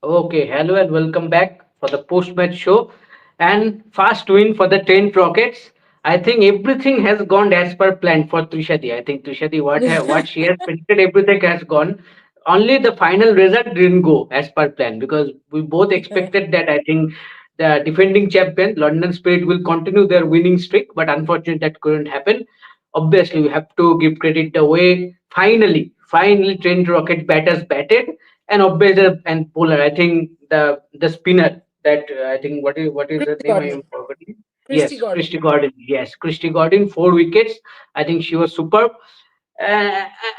Okay, hello and welcome back for the post-match show. And fast win for the Trent Rockets. I think everything has gone as per plan for Trishati. I think Trishati, what she has predicted, everything has gone. Only the final result didn't go as per plan because we both expected that. I think the defending champion London Spirit will continue their winning streak, but unfortunately that couldn't happen. Obviously, we have to give credit the way finally Trent Rocket batters batted and obviously and bowler. I think the spinner that I think what is her Christy name? I Gordon. am forgetting. Christy Yes, Gordon. Christy Gordon. Yes, Christy Gordon, 4 wickets. I think she was superb. Uh,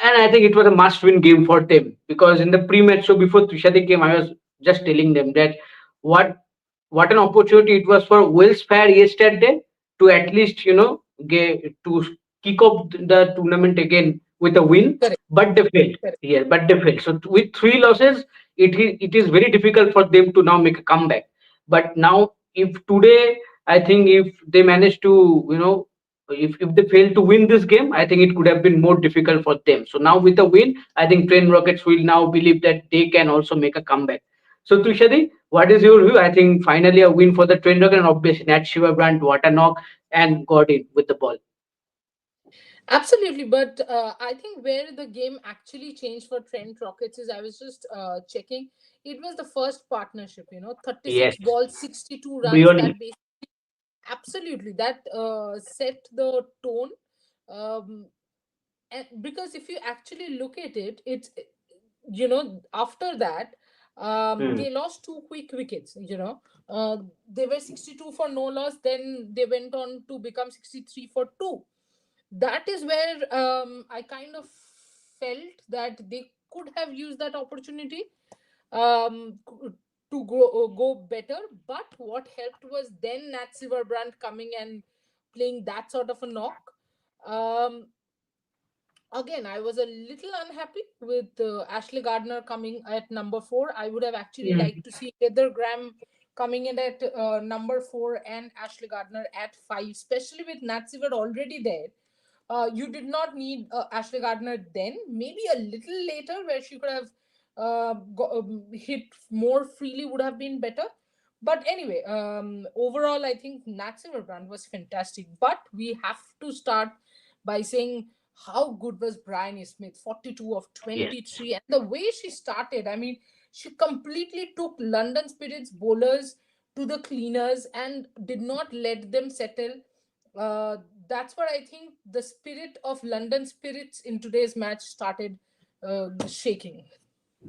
and I think it was a must-win game for them because in the pre-match show before Trishadi came, I was just telling them that what what an opportunity it was for Wales Fair yesterday to at least get to kick off the tournament again with a win, Correct. but they failed. Correct. Yes, but they failed. So with three losses, it is very difficult for them to now make a comeback. But now, if today, I think if they manage to, if they fail to win this game, I think it could have been more difficult for them. So now with a win, I think Train Rockets will now believe that they can also make a comeback. So Tushadi, what is your view? I think finally a win for the Train Rocket and obviously Nat Shiva Brand, what a knock and got in with the ball. Absolutely, but I think where the game actually changed for Trent Rockets is I was just checking. It was the first partnership, 36 Yes, balls, 62 runs. beyond. Absolutely that set the tone. Um, and because if you actually look at it, it's after that Hmm. they lost two quick wickets. They were 62 for no loss, then they went on to become 63 for two. That is where I kind of felt that they could have used that opportunity um, to go better. But what helped was then Nat Silverbrand coming and playing that sort of a knock. Um, Again, I was a little unhappy with Ashley Gardner coming at number four. I would have actually Hmm. liked to see Heather Graham coming in at number four and Ashley Gardner at five, especially with Nat Seward already there. You did not need Ashley Gardner then. Maybe a little later, where she could have hit more freely, would have been better. But anyway, overall, I think Nat Silverbrand was fantastic. But we have to start by saying how good was Brian Smith, 42 of Yes. 23. And the way she started, I mean, she completely took London Spirit's bowlers to the cleaners and did not let them settle. uh, that's what I think the spirit of London Spirits in today's match started shaking.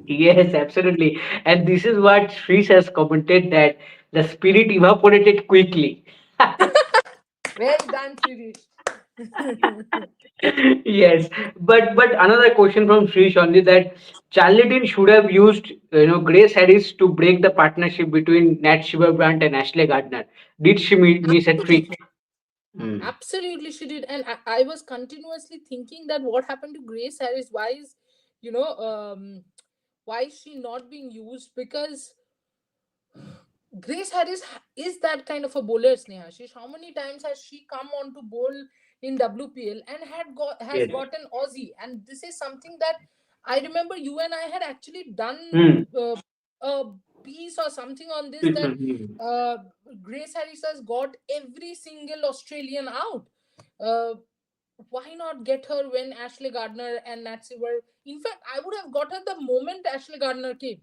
Yes, absolutely. And this is what Shrish has commented that the spirit evaporated quickly. Well done, Shirish. Yes, but another question from Shrish only that Charlton should have used Grace Harris to break the partnership between Nat Shiverbrand and Ashley Gardner. Did she miss a trick? Absolutely. Hmm. Absolutely, she did. And I was continuously thinking that what happened to Grace Harris? You know, um, why is she not being used? Because Grace Harris is that kind of a bowler, Sneha. How many times has she come on to bowl in WPL and has Yes. got an Aussie? And this is something that I remember you and I had actually done Hmm. a piece or something on this, that Hmm. uh, Grace Harris has got every single Australian out. Uh, why not get her when Ashley Gardner and Natsy were? In fact, I would have got her the moment Ashley Gardner came,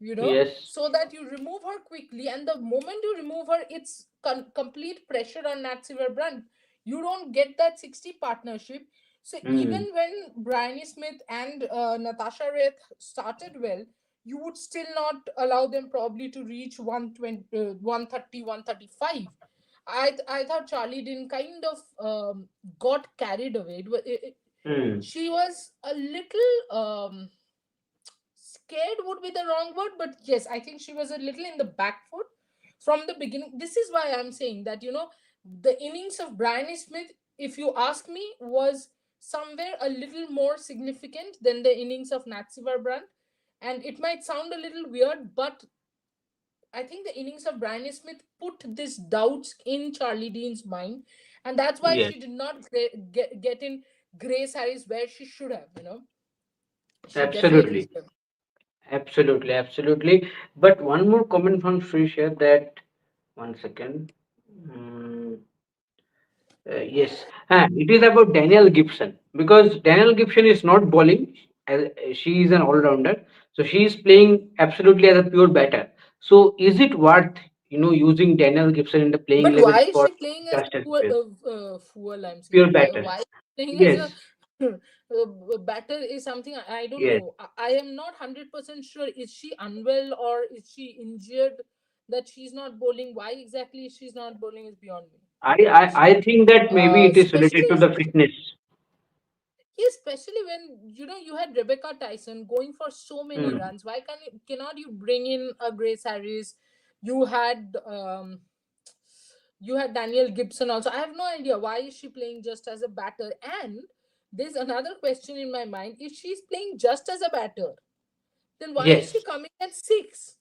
Yes. so that you remove her quickly. And the moment you remove her, it's complete pressure on Nat Silverbrand. You don't get that 60 partnership. So even Hmm. when Bryony Smith and Natasha Rath started well, you would still not allow them probably to reach 120, 130, 135. I thought Charlie didn't kind of got carried away. Hmm. She was a little scared would be the wrong word, but yes, I think she was a little in the back foot from the beginning. This is why I'm saying that, the innings of Bryony Smith, if you ask me, was somewhere a little more significant than the innings of Natsivar Brand. And it might sound a little weird, but I think the innings of Bryony Smith put this doubts in Charlie Dean's mind. And that's why Yes. she did not get in Grace Harris where she should have. She definitely Absolutely. should have. Absolutely, absolutely. But one more comment from Srish here that one second. Mm, yes, it is about Daniel Gibson because Daniel Gibson is not bowling. She is an all-rounder, so she is playing absolutely as a pure batter. So is it worth using Daniel Gibson in the playing But 11 why is spot she playing as just as fuel? pure, Fuel, I'm saying. pure Why batter? is she playing as a Yes, batter is something I don't yes. know. I am not 100% sure. Is she unwell or is she injured that she's not bowling? Why exactly she's not bowling is beyond me. To be honest. I think that maybe it is related Especially to the fitness. especially when you had Rebecca Tyson going for so many Hmm. runs. Why cannot you bring in a Grace Harris? You had you had Daniel Gibson also. I have no idea why is she playing just as a batter. And there's another question in my mind: if she's playing just as a batter, then why is she Yes. coming at six?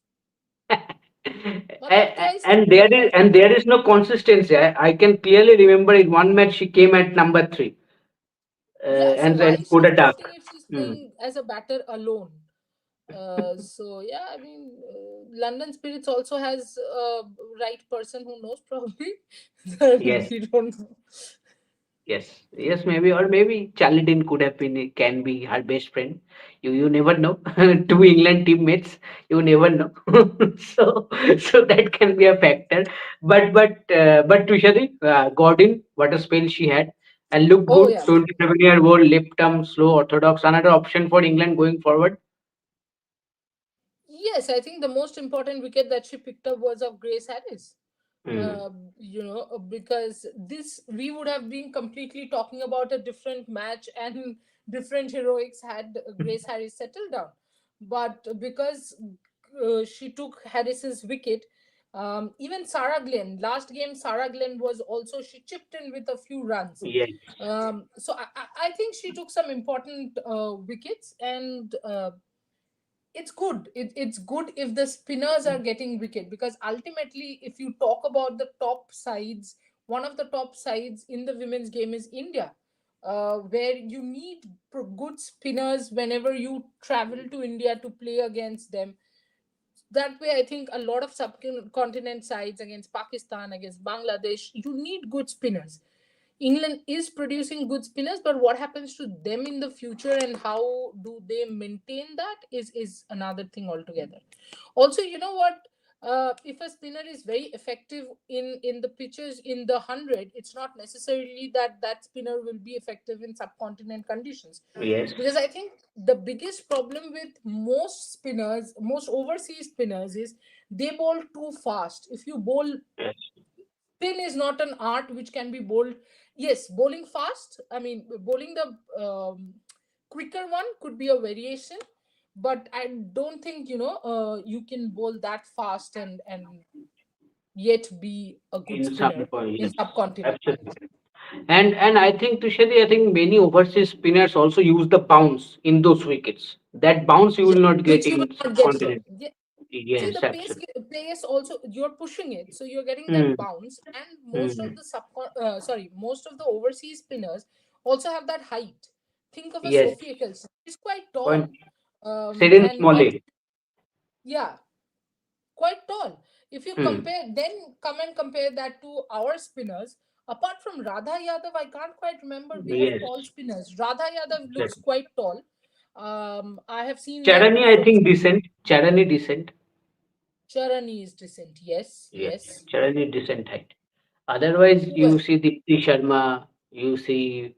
मतलब क्या ही And समझ नहीं आता. there is no consistency. I can clearly remember in one match she came at number three, Yeah, so and why then is put she a duck. starting if she's Hmm. playing as a batter alone? So yeah, I mean, London Spirits also has a right person who knows probably. Yes, We don't know. yes, maybe, or maybe Charlton could have been, can be her best friend. You never know. Two England teammates, you never know. so so that can be a factor. But Tushari, Gordon, what a spell she had, and looked Oh good. yeah, 27-year-old, left arm, slow, orthodox. Another option for England going forward. yes, I think the most important wicket that she picked up was of Grace Harris. Hmm. Because this we would have been completely talking about a different match and different heroics had Grace Harris settled down. But because she took Harris's wicket, even Sarah Glenn, last game, Sarah Glenn was also, she chipped in with a few runs. Yes, So I think she took some important wickets, and it's good. It's good if the spinners are getting wicket, because ultimately, if you talk about the top sides, one of the top sides in the women's game is India, where you need good spinners whenever you travel to India to play against them. That way, I think a lot of subcontinent sides against Pakistan, against Bangladesh, you need good spinners. England is producing good spinners, but what happens to them in the future and how do they maintain that is another thing altogether. Also, you know what? If a spinner is very effective in the pitches in the 100, it's not necessarily that that spinner will be effective in subcontinent conditions, yes, because I think the biggest problem with most spinners, most overseas spinners, is they bowl too fast. If you bowl, yes. spin is not an art which can be bowled. Yes, bowling fast, I mean bowling the quicker one could be a variation, but I don't think you can bowl that fast and yet be a good In some spinner point, in yes, subcontinent. absolutely. And I think Tushari, I think many overseas spinners also use the bounce in those wickets. That bounce you will Yeah, not get which you in will not get here. subcontinent. Yeah. See, Yes, the absolutely. pace also, you're pushing it, so you're getting Hmm. that bounce, and most of Hmm. the most of the overseas spinners also have that height. Think of a Yes. Sophie Ecclestone. She's quite tall, Point. Seven and Smalley. yeah, quite tall. If you Hmm. compare, then come and compare that to our spinners. Apart from Radha Yadav, I can't quite remember we have Yes. tall spinners. Radha Yadav looks Exactly. quite tall. I have seen like Charani, I think decent. Charani decent. Charani is decent. Yes, Yes. yes. Charani decent height. Otherwise, Who you else? see Dipti Sharma. You see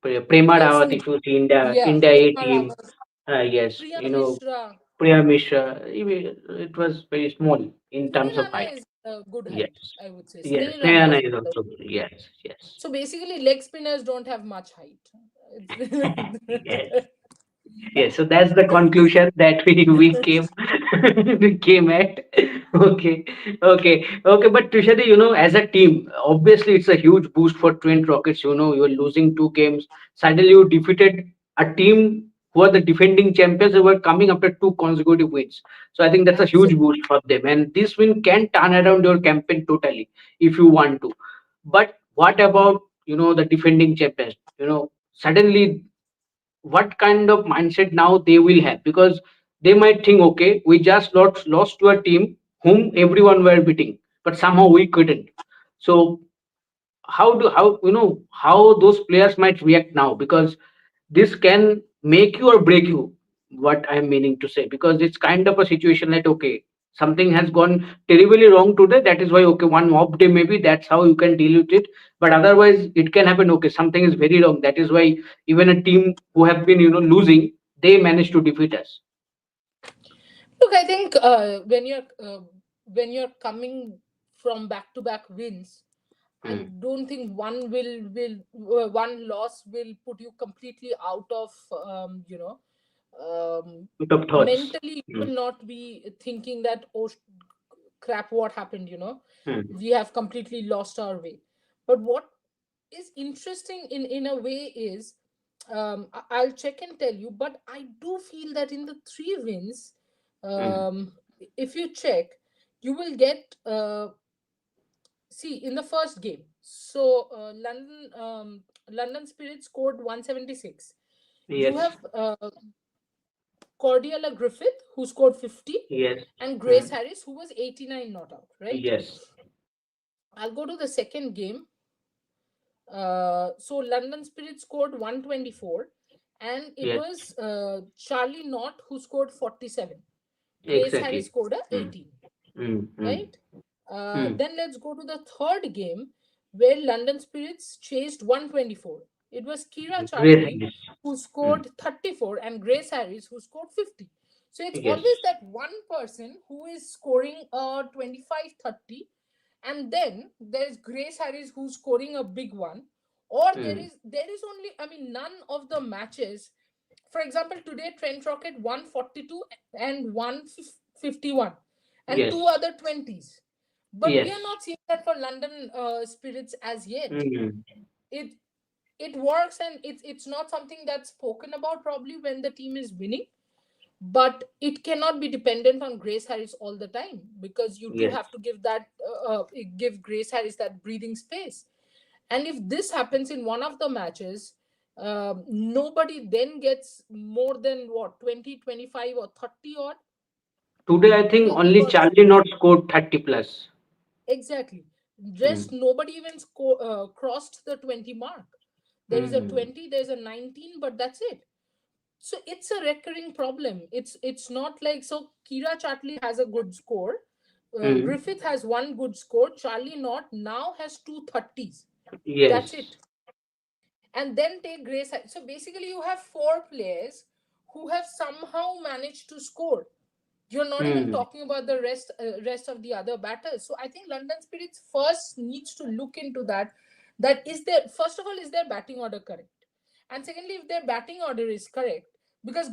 Prema Yes, Rawat. If you see India yeah. India A Prema team. Rawat, Yes. Priya Mishra. Priya Mishra, it was very small in Sneh terms of Rana height. is a good Yes. height, I would say. Yes. Sneh Rana Nayana is is also. also good. Yes. Yes. So basically, leg spinners don't have much height. Yes. Yes, so that's the conclusion that we came we came at. Okay, okay. But Tushari, as a team, obviously it's a huge boost for Trent Rockets. You're losing two games. Suddenly you defeated a team who are the defending champions who were coming after two consecutive wins. So I think that's a huge Absolutely. boost for them. And this win can turn around your campaign totally if you want to. But what about the defending champions? Suddenly what kind of mindset now they will have, because they might think, okay, we just lost to a team whom everyone were beating, but somehow we couldn't. So how how those players might react now, because this can make you or break you, what I'm meaning to say, because it's kind of a situation that, okay, something has gone terribly wrong today, that is why, okay, one off day maybe, that's how you can deal with it. But otherwise it can happen, okay, something is very wrong, that is why even a team who have been losing, they manage to defeat us. Look, I think when you're coming from back to back wins, I Hmm. don't think one loss will put you completely out of Bit of thoughts. mentally. You Hmm. will not be thinking that, oh crap, what happened, Hmm. we have completely lost our way. But what is interesting in a way is, I'll check and tell you, but I do feel that in the three wins, Hmm. um, if you check, you will get see in the first game. So London Spirit scored 176. You Yes. have Cordelia Griffith, who scored 50, Yes. and Hmm. Grace Harris, who was 89 not out, right? Yes. I'll go to the second game. So London Spirit scored 124, and it Yes. was Charlie Knott who scored 47. Grace Harris Exactly. scored a Hmm. 18, Hmm. Hmm. right? Hmm. Then let's go to the third game where London Spirits chased 124. It was Kira Great Chartley English. who Hmm. scored 34 and Grace Harris who scored 50. So it's Yes. always that one person who is scoring 25, 30, and then there's Grace Harris who's scoring a big one. Or there Hmm. is there is only, I mean, none of the matches. For example, today Trent Rocket won 42 and 151 and two Yes. other 20s. But we are Yes. not seeing that for London Spirits as yet. Hmm. It it works, and it's not something that's spoken about probably when the team is winning, but it cannot be dependent on Grace Harris all the time, because you do Yes. have to give Grace Harris that breathing space. And if this happens in one of the matches, nobody then gets more than what, 20, 25, or 30 odd, Today, I think only because Charlie not scored 30 plus. exactly, Hmm. just nobody even crossed the 20 mark. There is a Hmm. 20, there's a 19, but that's it. So it's a recurring problem. It's not like, so Kira Chartley has a good score, Hmm. Griffith has one good score, Charlie Knott now has two 30s. That's Yes. it. And then take Grace. So basically, you have four players who have somehow managed to score. You're not even Hmm. talking about the rest of the other batters. So I think London Spirits first needs to look into that. That is their, first of all, is their batting order correct? And secondly, if their batting order is correct, because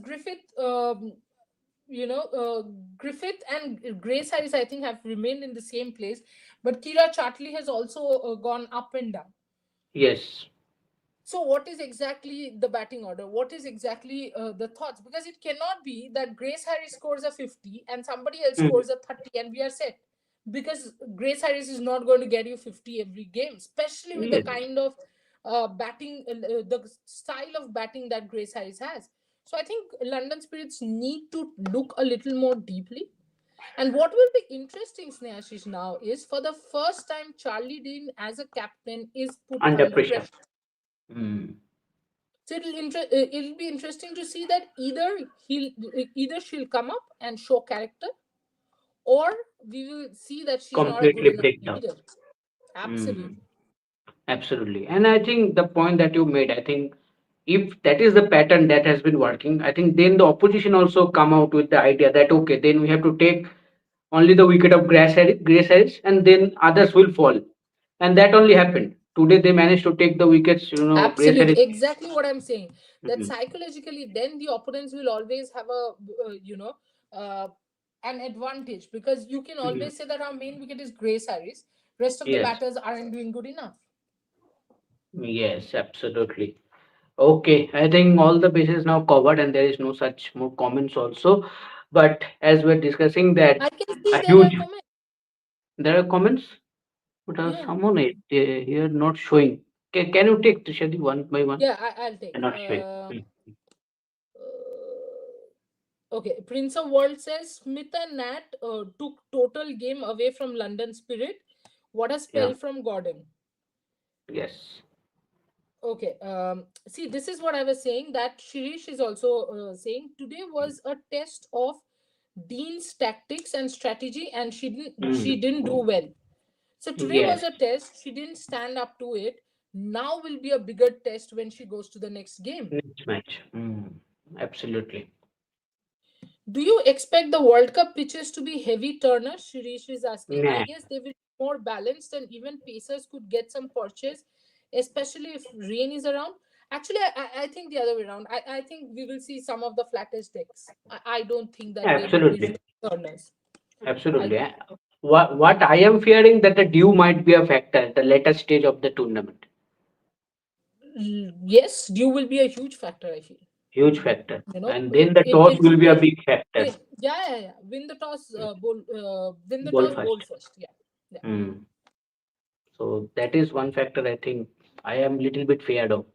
you know, Griffith and Grace Harris, I think, have remained in the same place, but Kira Chartley has also gone up and down. Yes. So what is exactly the batting order? What is exactly the thoughts? Because it cannot be that Grace Harris scores a 50 and somebody else Hmm. scores a 30 and we are set. Because Grace Harris is not going to get you 50 every game, especially with the Yes. kind of the style of batting that Grace Harris has. So I think London Spirits need to look a little more deeply. And what will be interesting, Snehashish, now is for the first time, Charlie Dean as a captain is put Under under pressure. pressure. Hmm. So it'll be interesting to see that either she'll come up and show character, or we will see that she's not a good Completely enough break down. leader. Hmm. Absolutely. Absolutely. And I think the point that you made, I think if that is the pattern that has been working, I think then the opposition also come out with the idea that, okay, then we have to take only the wicket of Grace Harris, and then others will fall. And that only happened. Today they managed to take the wickets, Grace Harris. Absolutely, exactly what I'm saying. That Mhm. psychologically, then the opponents will always have uh, an advantage, because you can Mhm. always say that our main wicket is Grace Harris. Rest of the Yes, batters aren't doing good enough. yes, absolutely. Okay, I think all the bases now covered, and there is no such more comments also. But as we're discussing that, I can see a there huge, are comments. there are comments, but Yeah, someone here not showing. Can you take Trishadi one by one? yeah. I'll They're take. not showing. Hmm. Uh, Okay, Prince of World says Smith and Nat took total game away from London Spirit. What a Yeah. spell from Gordon. Yes. Okay, see, this is what I was saying, that Shirish is also saying today was a test of Dean's tactics and strategy, and she Mm. didn't do well. So today was Yes. a test. She didn't stand up to it. Now will be a bigger test when she goes to the next game. Next match. Mm. Absolutely. Do you expect the World Cup pitches to be heavy turners? Shirish is asking. I Nah. guess they will be more balanced and even Pacers could get some purchase, especially if rain is around. Actually, I think the other way around. I think we will see some of the flattest decks. I don't think that they will be Absolutely. really turners. I Absolutely. What I am fearing that the dew might be a factor at the later stage of the tournament. Yes, dew will be a huge factor, I feel. Huge factor. You know, And then the toss it will will be a be big factor. yeah, yeah, yeah. Win the toss, win the Ball toss, bowl first. first. Yeah, yeah. Mm. So that is one factor I think I am little bit feared of.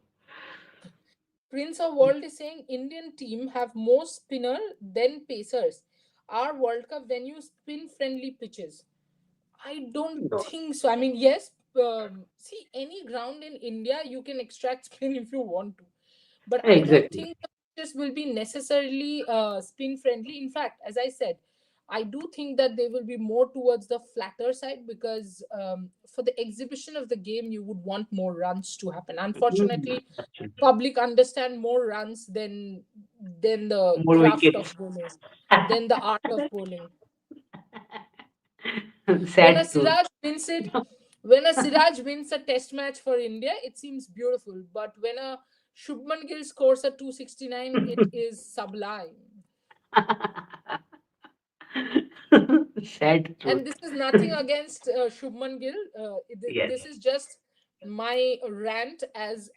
Prince of World is saying Indian team have more spinner than pacers. Our World Cup venue spin friendly pitches. I don't No. think so. I mean, yes, see, any ground in India you can extract spin if you want to, but I don't Exactly. think the pitches will be necessarily spin friendly. In fact, as I said, I do think that they will be more towards the flatter side because for the exhibition of the game, you would want more runs to happen. Mm. Unfortunately, Absolutely. public understand more runs than the More craft wickets. of bowling, than the art of bowling. When a Sad truth. Siraj wins it, when a Siraj wins a test match for India, it seems beautiful. But when a Shubman Gill scores a 269, it is sublime. Sad And truth. this is nothing against Shubman Gill. Yes. This is just my rant as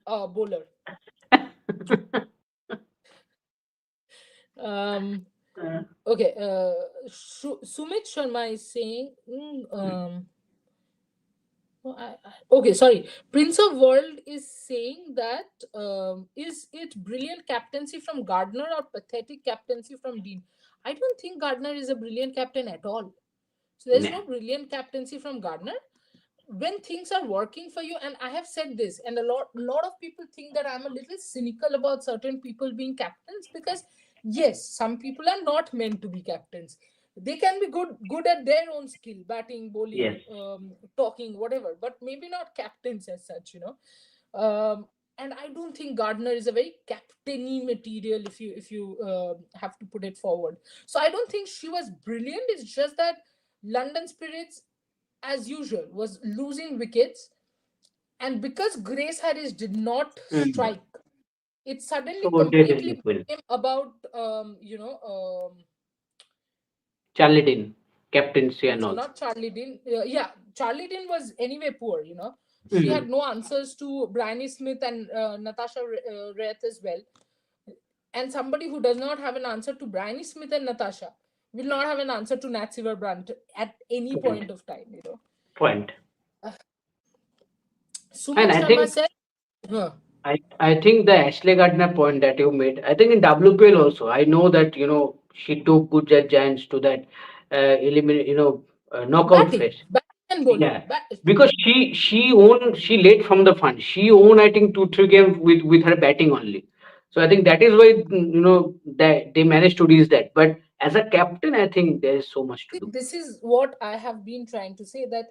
a bowler. Um, okay, Sumit Sharma is saying, okay, sorry. Prince of World is saying that is it brilliant captaincy from Gardner or pathetic captaincy from Dean? I don't think Gardner is a brilliant captain at all. So there's Nah. no brilliant captaincy from Gardner. When things are working for you, and I have said this, and a lot of people think that I'm a little cynical about certain people being captains because yes, some people are not meant to be captains. They can be good at their own skill, batting, Yes. bowling, talking, whatever, but maybe not captains as such, um, and I don't think Gardner is a very captainy material if you have to put it forward. So I don't think she was brilliant. It's just that London Spirits, as usual, was losing wickets, and because Grace Harris did not Mm. strike, it suddenly So they completely really will. became about Charlie Dean, captaincy and no, all. not Charlie Dean. Yeah, Charlie Dean was anyway poor. She Mm. had no answers to Bryony Smith and Natasha Rath as well. And somebody who does not have an answer to Bryony Smith and Natasha will not have an answer to Nat Brandt at any Point. point of time. Point. And Sumit I Sharma think said, huh, I think the Ashley Gardner point that you made, I think in WPL also, I know that she took good giants to that eliminate knockout phase. batting and bowling. Yeah, because she led from the front. She won I think 2 3 games with her batting only. So I think that is why that they managed to reach that. But as a captain, I think there is so much to See, do. this is what I have been trying to say, that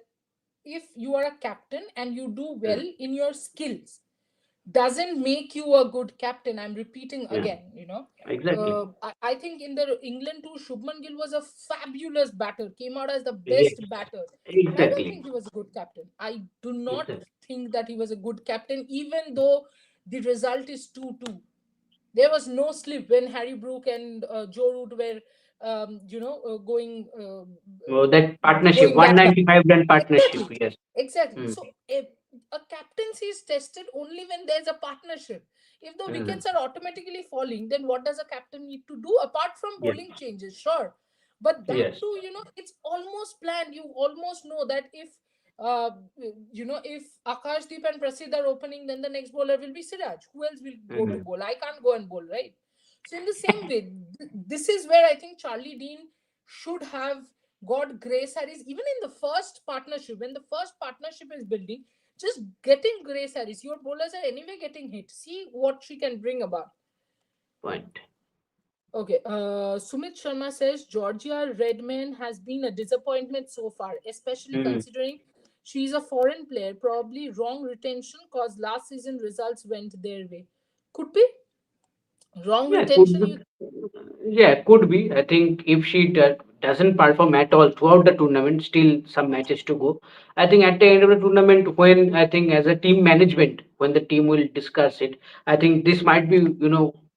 if you are a captain and you do well Mm. in your skills, doesn't make you a good captain. I'm repeating Yeah, again. exactly. I think in the England too, Shubman Gill was a fabulous batter, came out as the Yes, best batter, and I don't exactly. think he was a good captain. I do not Exactly. think that he was a good captain, even though the result is 2-2. There was no slip when Harry Brook and Joe Root were, Oh, that partnership, going gat gat. 195 run partnership. Exactly, Yes. exactly. Mm. So a captaincy is tested only when there's a partnership. If the Mm. wickets are automatically falling, then what does a captain need to do apart from Yes. bowling changes? Sure, but that Yes. too, it's almost planned. You almost know that uh, if Akashdeep and Prasidh are opening, then the next bowler will be Siraj. Who else will go to Mhm. bowl? I can't go and bowl, right? So in the same way, this is where I think Charlie Dean should have got Grace Harris even in the first partnership. When the first partnership is building, just getting Grace Harris, your bowlers are anyway getting hit. See what she can bring about. Point. Okay, Sumit Sharma says Georgia Redman has been a disappointment so far, especially Hmm. considering she's a foreign player. Probably wrong retention cause last season results went their way. Could be wrong Yeah, could retention. be. You Yeah, could be. I think if she doesn't perform at all throughout the tournament, still some matches to go. I think at the end of the tournament, when I think as a team management, when the team will discuss it, I think this might be,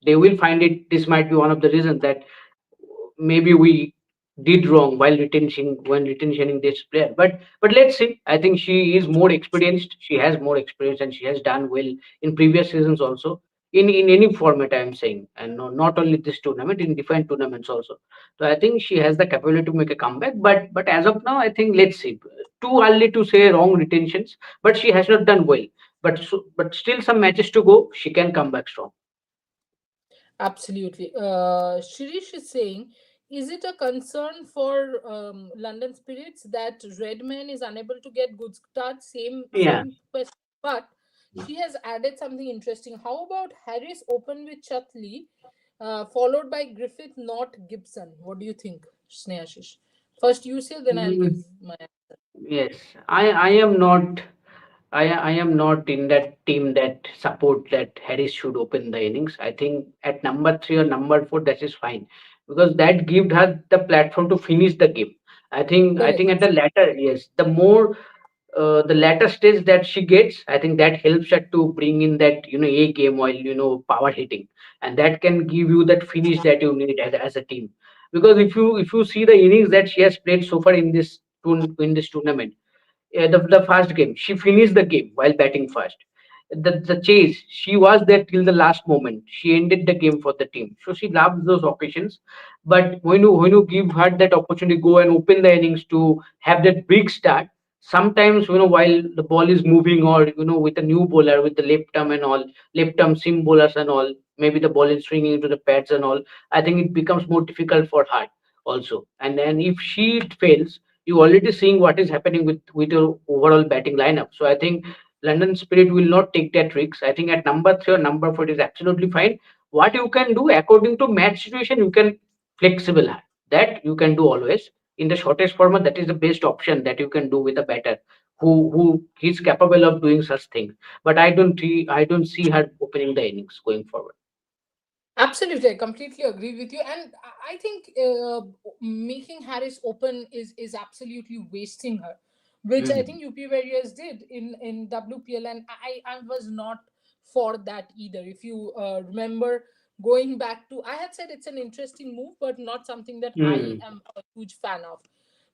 they will find it. This might be one of the reasons that maybe we did wrong while retentioning this player. But let's see. I think she is more experienced. She has more experience and she has done well in previous seasons also. In any format, I am saying, and not only this tournament, in different tournaments also. So I think she has the capability to make a comeback. But as of now, I think let's see. Too early to say wrong retentions, but she has not done well. But still some matches to go. She can come back strong. absolutely. Shirish is saying, is it a concern for London Spirits that Redman is unable to get good start? Yeah. Same question, but she has added something interesting. How about Harris open with Chatley, followed by Griffith, not Gibson? What do you think, Snehashish? First you say, then I'll give Mm, my. yes, I am not. I am not in that team that support that Harris should open the innings. I think at number three or number four that is fine because that gives her the platform to finish the game. I think at Correct. the latter, yes, the latter stage that she gets, I think that helps her to bring in that a game while power hitting, and that can give you that finish that you need as a team. Because if you see the innings that she has played so far in this tournament, the first game she finished the game while batting first. The chase, she was there till the last moment. She ended the game for the team, so she loves those occasions. But when you give her that opportunity go and open the innings to have that big start, sometimes while the ball is moving, or with a new bowler with the left arm and all, left arm seam bowlers and all, maybe the ball is swinging into the pads and all, I think it becomes more difficult for her also. And then if she fails, you already seeing what is happening with your overall batting lineup. So I think London Spirit will not take that risks. I think at number three or number four it is absolutely fine. What you can do according to match situation, you can flexible that you can do always in the shortest format. That is the best option that you can do with a batter who is capable of doing such things. But I don't see her opening the innings going forward. Absolutely, I completely agree with you, and I think making Harris open is absolutely wasting her, which I Hmm. think UP Warriors did in WPL, and I was not for that either. If you remember, going back to, I had said it's an interesting move, but not something that I Hmm. am a huge fan of,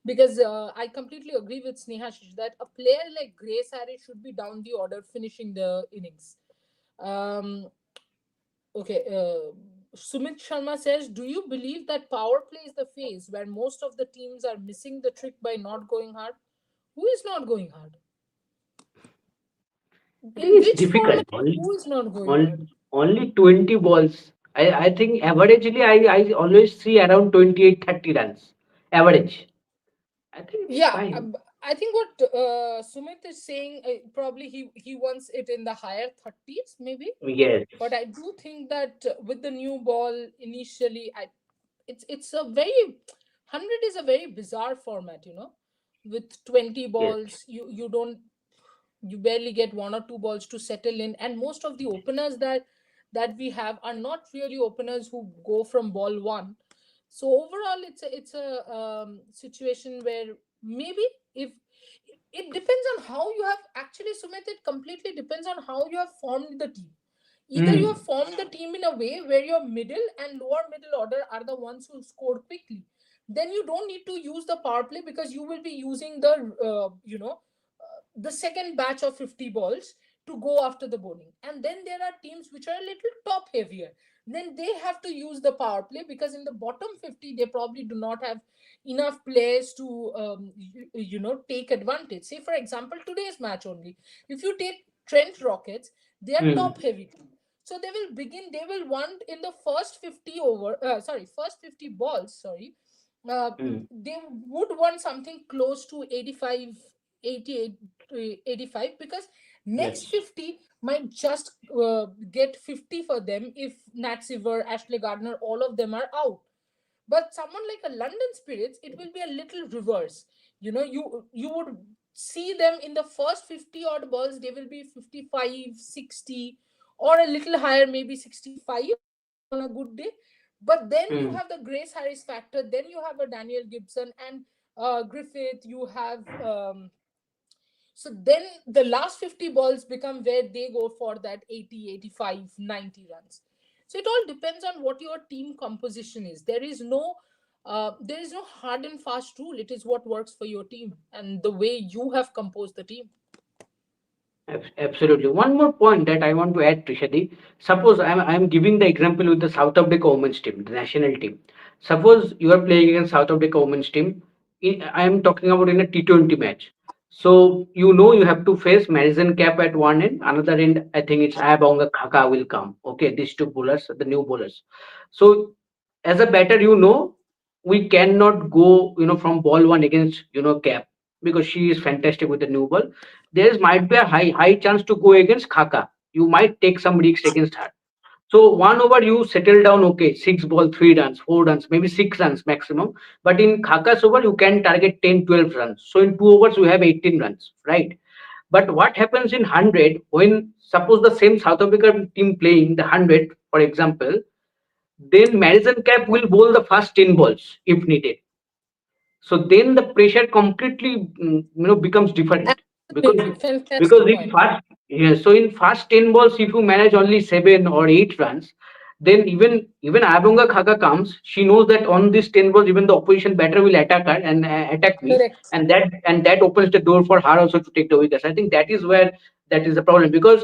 because I completely agree with Sneha Shish that a player like Grace Harris should be down the order, finishing the innings. Um, Okay, Sumit Sharma says, do you believe that power play is the phase where most of the teams are missing the trick by not going hard? Who is not going hard? I In think it's which difficult. format? Who is not going hard? Only 20 balls. I think averagely I always see around 28-30 runs. Average. I think it's Yeah, fine. I think what Sumit is saying, probably he wants it in the higher 30s, maybe. Yes. But I do think that with the new ball initially, it's a very 100 is a very bizarre format, with 20 Yes. balls, you barely get one or two balls to settle in, and most of the openers that we have are not really openers who go from ball one. So overall it's a situation where maybe, if it depends on how you have actually, Sumit, it completely depends on how you have formed the team. Either you have Hmm. formed the team in a way where your middle and lower middle order are the ones who scored quickly, then you don't need to use the power play, because you will be using the second batch of 50 balls to go after the bowling. And then there are teams which are a little top heavier, then they have to use the power play, because in the bottom 50 they probably do not have enough players to take advantage. Say for example today's match only, if you take Trent Rockets, they are Hmm. top heavy team. So they will begin, they will want in the first 50 over, first 50 balls, uh, Mm. they would want something close to 85, 88 to 85, because next Yes. 50 might just get 50 for them if Nat Silver, Ashley Gardner, all of them are out. But someone like a London Spirits, it will be a little reverse. You would see them in the first 50 odd balls, they will be 55, 60, or a little higher, maybe 65 on a good day. But then you Mm. have the Grace Harris factor, then you have a Daniel Gibson and Griffith, you have so then the last 50 balls become where they go for that 80, 85, 90 runs. So it all depends on what your team composition is. There is no hard and fast rule. It is what works for your team and the way you have composed the team. Absolutely. One more point that I want to add, Trishadi. Suppose I'm giving the example with the South Africa women's team, the national team. Suppose you are playing against South Africa women's team. I am talking about in a T20 match. So you know you have to face Madison Cap at one end, another end. I think it's Ayabonga Khaka will come. Okay, these two bowlers, the new bowlers. So as a batter, we cannot go from ball one against Cap, because she is fantastic with the new ball. There might be a high chance to go against Khaka. You might take some risks against her. So one over you settle down, okay, six ball, 3 runs, 4 runs, maybe 6 runs maximum. But in Khaka's over, you can target 10, 12 runs. So in 2 overs, you have 18 runs, right? But what happens in 100 when suppose the same South African team playing the 100, for example, then Madison Cap will bowl the first 10 balls if needed. So then the pressure completely becomes different, because Absolutely. Fantastic in point. fast, yeah, so in first 10 balls if you manage only 7 or 8 runs, then even Abunga Khaka comes, she knows that on these 10 balls even the opposition batter will attack her and attack me, Correct. and that opens the door for her also to take the wickets. I think that is where that is the problem, because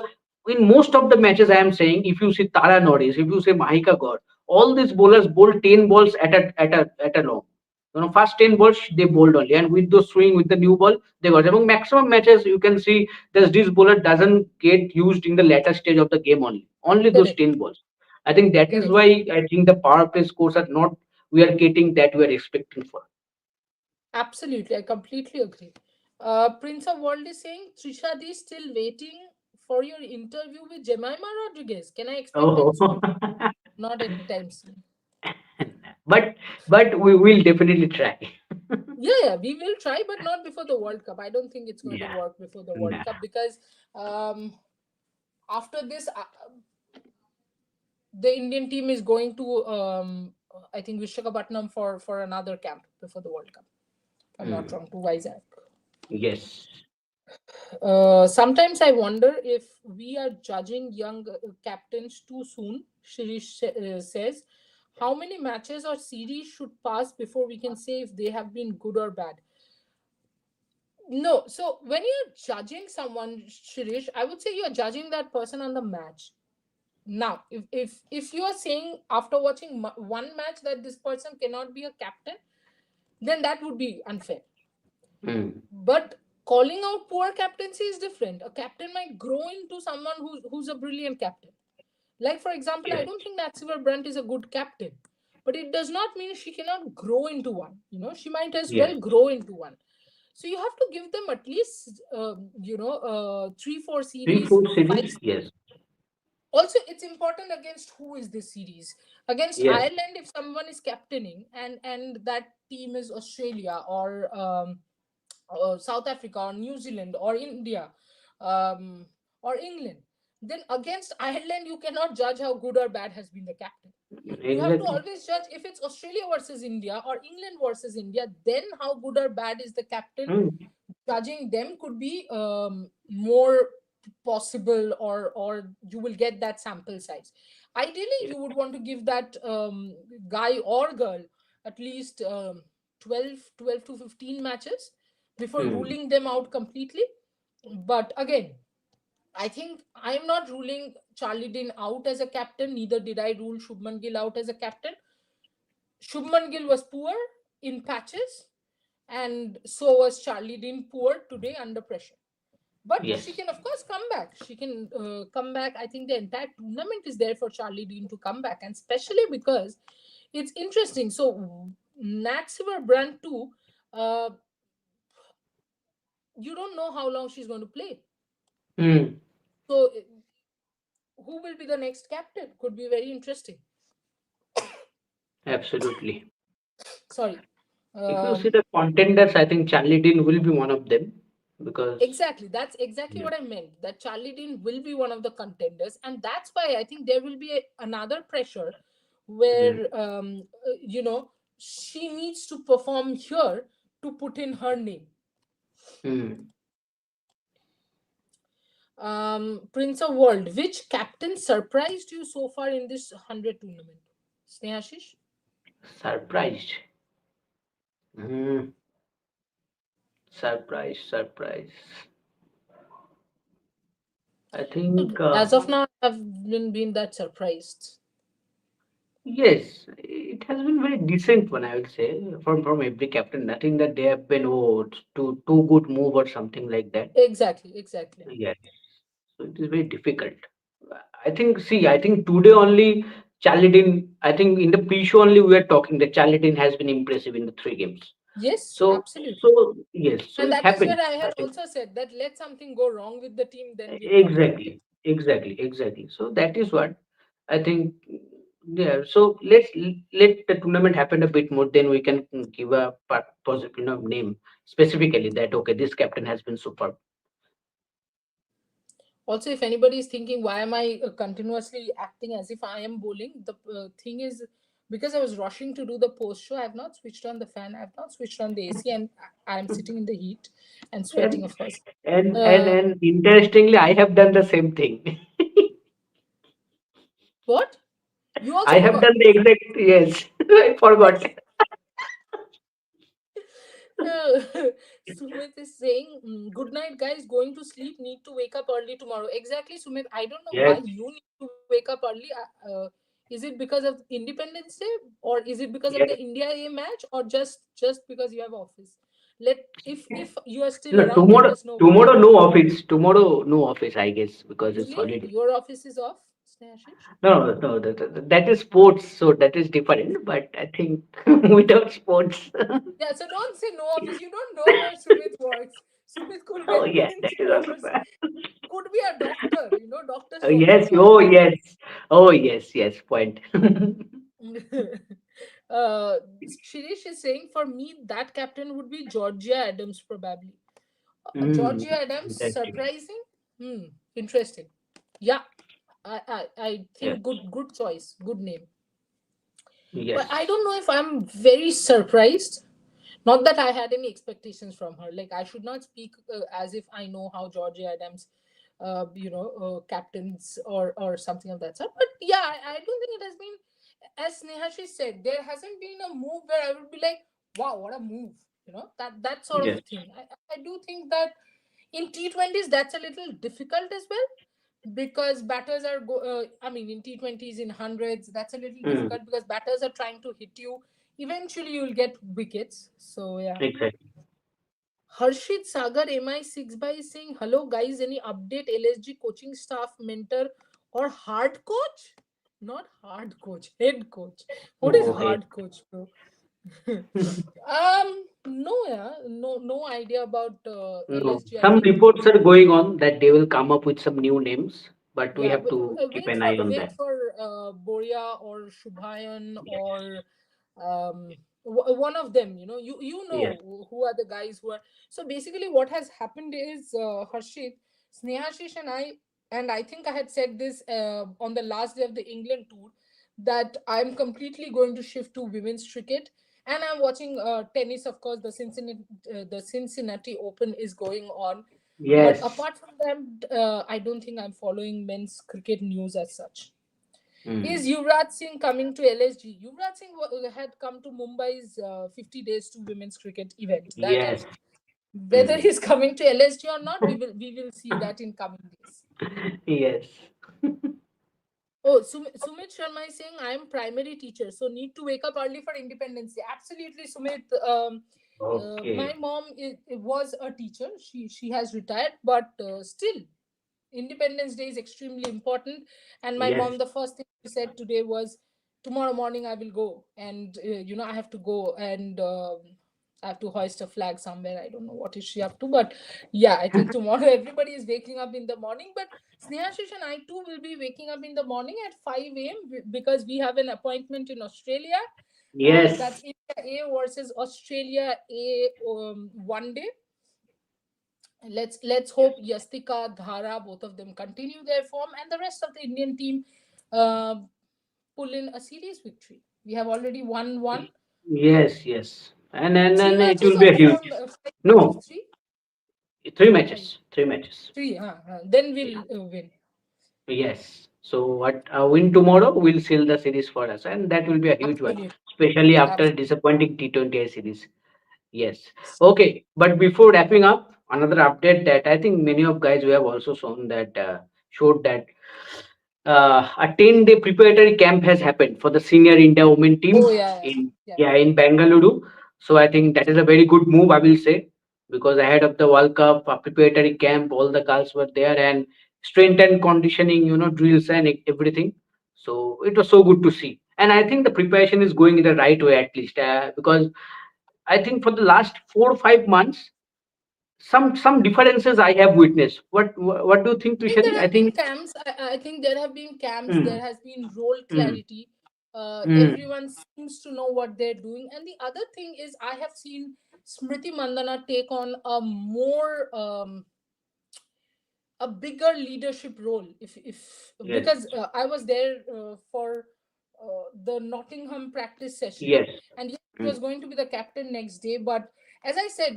in most of the matches I am saying, if you see Tara Norris, if you say Mahika God, all these bowlers bowl 10 balls at a long. First 10 balls they bowled only, and with those swing with the new ball, they got among maximum matches. You can see that this bowler doesn't get used in the latter stage of the game only those Correct. 10 balls. I think that is Correct. why I think the power play scores are not we are getting that we are expecting for. Absolutely. I completely agree. Prince of World is saying, Trisha is still waiting for your interview with Jemima Rodriguez. Can I expect Oh. it soon? Not anytime soon. but we will definitely try. Yeah, yeah, we will try, but not before the World Cup. I don't think it's going to Yeah. work before the World Nah. Cup because um, after this, the Indian team is going to, I think, Vishakhapatnam for another camp before the World Cup. If I'm not Mm. wrong, to Vizag. Yes. Sometimes I wonder if we are judging young captains too soon. Shirish says, how many matches or series should pass before we can say if they have been good or bad? No, so when you're judging someone, Shirish, I would say you're judging that person on the match. Now, if you are saying after watching one match that this person cannot be a captain, then that would be unfair. Mm. But calling out poor captaincy is different. A captain might grow into someone who's a brilliant captain. Like for example, I Yes. don't think Natsiva Brunt is a good captain, but it does not mean she cannot grow into one. She might as Yes. well grow into one. So you have to give them at least 3 4 Three, series, four five. series. Yes. Also, it's important against who is this series. Against Yes. Ireland, if someone is captaining and that team is Australia or South Africa or New Zealand or India um, or England, then against Ireland you cannot judge how good or bad has been the captain. You have to Exactly. always judge if it's Australia versus India or England versus India, then how good or bad is the captain. Mm. Judging them could be more possible, or you will get that sample size. Ideally Yeah. you would want to give that guy or girl at least 12 to 15 matches before Mm. ruling them out completely. But again, I think I'm not ruling Charlie Dean out as a captain, neither did I rule Shubman Gill out as a captain. Shubman Gill was poor in patches, and so was Charlie Dean poor today under pressure. But she Yes. can, of course, come back. She can come back. I think the entire tournament is there for Charlie Dean to come back, and especially because it's interesting. So Nat Silver Brand 2, uh, you don't know how long she's going to play. Hmm. So who will be the next captain? Could be very interesting. Absolutely. Sorry. If you see Um, the contenders, I think Charlie Dean will be one of them because exactly. That's exactly yeah. what I meant. That Charlie Dean will be one of the contenders, and that's why I think there will be another pressure Hmm. where she needs to perform here to put in her name. Hmm. Prince of World, which captain surprised you so far in this 100 tournament? Snehashish? Surprised. Hmm. Surprise, surprise. I think As of now, I haven't been that surprised. yes, it has been very decent one. I would say from every captain. Nothing that they have been too good move or something like that. Exactly, exactly. Yes, so it is very difficult. I think. See, I think today only Charlton. I think in the pre-show only we are talking that Charlton has been impressive in the three games. Yes, So absolutely. yes, so And it that is happened. where I I had think also said that let something go wrong with the team, then we'll talk about it. exactly. So that is what I think. Yeah. So let the tournament happen a bit more. Then we can give a positive, name specifically that okay, this captain has been superb. Also, if anybody is thinking, why am I continuously acting as if I am bowling? The thing is, because I was rushing to do the post show, I have not switched on the fan, I have not switched on the AC, and I am sitting in the heat and sweating, And of course. and Uh, and interestingly, I have done the same thing. what? You also I have forgot. done the exact yes. I forgot. Uh, Sumit is saying, good night, guys. Going to sleep. Need to wake up early tomorrow. Exactly, Sumit. I don't know why Yes, you need to wake up early. Is it because of Independence Day, or is it because of the yes. India A match, or just because you have office? Let if you are still No, around, let us know why. tomorrow no office. Tomorrow no office, I guess, because it's Really, holiday. your office is off, Snehashish? No, that is sports, so that is different. But I think without sports, Yeah. So don't say no office. You don't know where Sumit works. Sumit could oh get yeah, millions that of is also dollars. bad. Could be a doctor. Doctors Oh, don't have yes, jobs. yes. Point. Shirish is saying for me that captain would be Georgia Adams probably. Mm, Georgia Adams interesting. surprising. Interesting. Yeah, I Yes, think good choice, good name. But I yes, don't know if I'm very surprised. Not that I had any expectations from her. Like I should not speak as if I know how Georgia Adams, captains or something of that sort. But yeah, I don't think it has been, as Nehashi said, there hasn't been a move where I would be like, wow, what a move. That sort of yes. thing. I do think that in T20s that's a little difficult as well because batters are I mean in T20s in hundreds that's a little Mm, difficult because batters are trying to hit you. Eventually you'll get wickets. So yeah. exactly. Harshit Sagar MI6 by saying hello guys, any update? LSG coaching staff mentor or hard coach? Not hard coach, head coach. What is Okay. hard coach, bro? No, yeah, no idea about No, LSG. I some think reports are going on that they will come up with some new names, but we yeah, have to keep wait an for eye on wait that. for Boria or Shubhayan Yes, or one of them. You yes, know who are the guys who are. So basically, what has happened is Harshit, Snehashish, and I think I had said this on the last day of the England tour that I'm completely going to shift to women's cricket. And I'm watching tennis, of course. The Cincinnati Open is going on, but yes. apart from that, I don't think I'm following men's cricket news as such. Is Mm, Yuvraj Singh coming to LSG? Yuvraj Singh had come to Mumbai's 50 days to women's cricket event. That yes. is, whether Mm. he's coming to LSG or not, we will see that in coming days. Yes. Oh, Sumit Sharma is saying I am primary teacher, so need to wake up early for Independence Day. Absolutely, Sumit. My Okay. mom was a teacher. She has retired, but still, Independence Day is extremely important. And my Yes. mom, the first thing she said today was, "Tomorrow morning I will go, and I have to go and I have to hoist a flag somewhere. I don't know what is she up to, but yeah, I think tomorrow everybody is waking up in the morning. But Snehashish and I too will be waking up in the morning at 5 a.m. because we have an appointment in Australia. That's Yes. India A versus Australia A, one day. Let's hope Yastika, Dhara, both of them continue their form, and the rest of the Indian team uh, pull in a series victory. We have already won one, Yes. Yes. And three it matches will be or a four, huge. five matches, No, three, three five, matches. Three matches. three. Then Yeah. we'll win. Yes. So what a win tomorrow will seal the series for us, and that will be a huge one, Absolutely, especially after absolutely. disappointing T20I series. Yes. Okay. But before wrapping up, another update that I think many of guys we have also shown that showed that a 10-day preparatory camp has happened for the senior India women Oh team yeah, in yeah, yeah in Bengaluru. So I think that is a very good move, I will say, because ahead of the World Cup, a preparatory camp, all the girls were there and strength and conditioning, drills and everything. So it was so good to see, and I think the preparation is going in the right way at least, because I think for the last 4 or 5 months, some differences I have witnessed. What do you think, think Tushadi? there I have been think. camps. I think there have been camps. There Mm, has been role mm, clarity. mm, Everyone seems to know what they're doing. And the other thing is, I have seen Smriti Mandana take on a more a bigger leadership role, if yes. because I was there for the Nottingham practice session, Yes. and yes, she Mm, was going to be the captain next day. But as I said,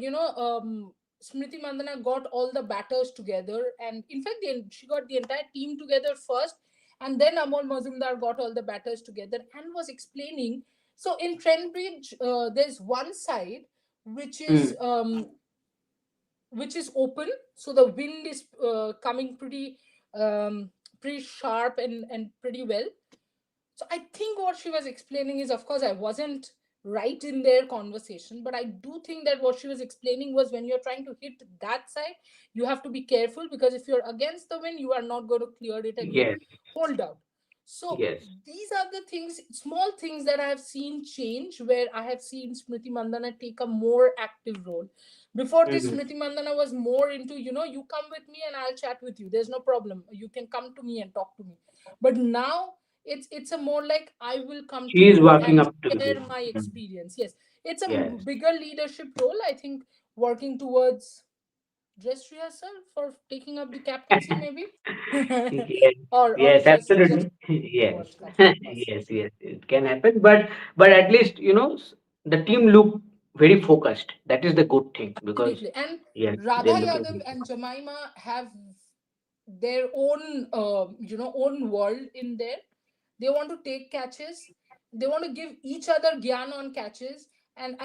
Smriti Mandana got all the batters together, and in fact she got the entire team together first, and then Amol Mazumdar got all the batters together and was explaining. So in Trent Bridge, there's one side which is mm, open, so the wind is coming pretty sharp and pretty well. So I think what she was explaining is, of course, I wasn't right in their conversation, but I do think that what she was explaining was, when you're trying to hit that side, you have to be careful, because if you're against the wind, you are not going to clear it and you'll yes. hold out. So Yes. these are the things, small things, that I have seen change, where I have seen Smriti Mandana take a more active role. Before this, Mm, Smriti Mandana was more into, you come with me and I'll chat with you. There's no problem. You can come to me and talk to me. But now it's a more like, I will come to she is you working and up to the share goal. my Mm, experience. Yes, it's a yes. bigger leadership role, I think, working towards dress rehearsal for taking up the captaincy, maybe. Yes. or Yes. just Absolutely. Yes. World Cup, of course. Yes. Yes. It can happen, but at least the team look very focused. That is the good thing because Absolutely. And yes, Radha they're looking Yadav very and focused. Jemima have their own, own world in there. They want to take catches. They want to give each other gyan on catches, and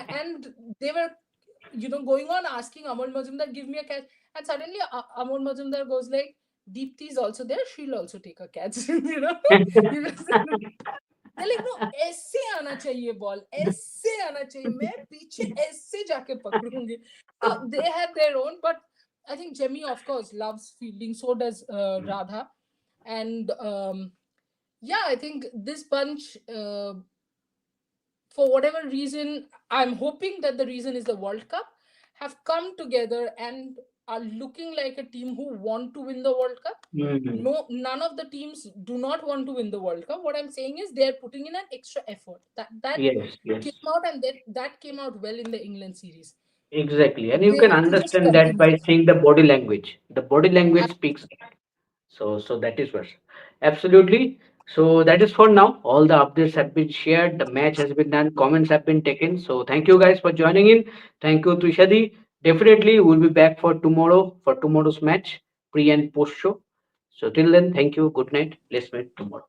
they were, going on asking Amol Mazumdar, give me a catch, and suddenly Amol Mazumdar goes like, Deepthi is also there. She'll also take a catch. He was they're like, no, ऐसे आना चाहिए ball, ऐसे आना चाहिए, मैं पीछे ऐसे जाके पकड़ूंगी. So they have their own, but I think Jemmy, of course, loves fielding. So does Radha, and yeah, I think this bunch, for whatever reason, I'm hoping that the reason is the World Cup, have come together and are looking like a team who want to win the World Cup. Mm, No, none of the teams do not want to win the World Cup. What I'm saying is, they're putting in an extra effort. That yes. Yes. came out, and that came out well in the England series. Exactly, and you They can have to just understand that continue by this. seeing the body language. The body language speaks. So that is what. Absolutely. So that is for now. All the updates have been shared. The match has been done. Comments have been taken. So thank you guys for joining in. Thank you, Tushadi. Definitely, we'll be back for tomorrow's match, pre and post show. So till then, thank you. Good night. Let's meet tomorrow.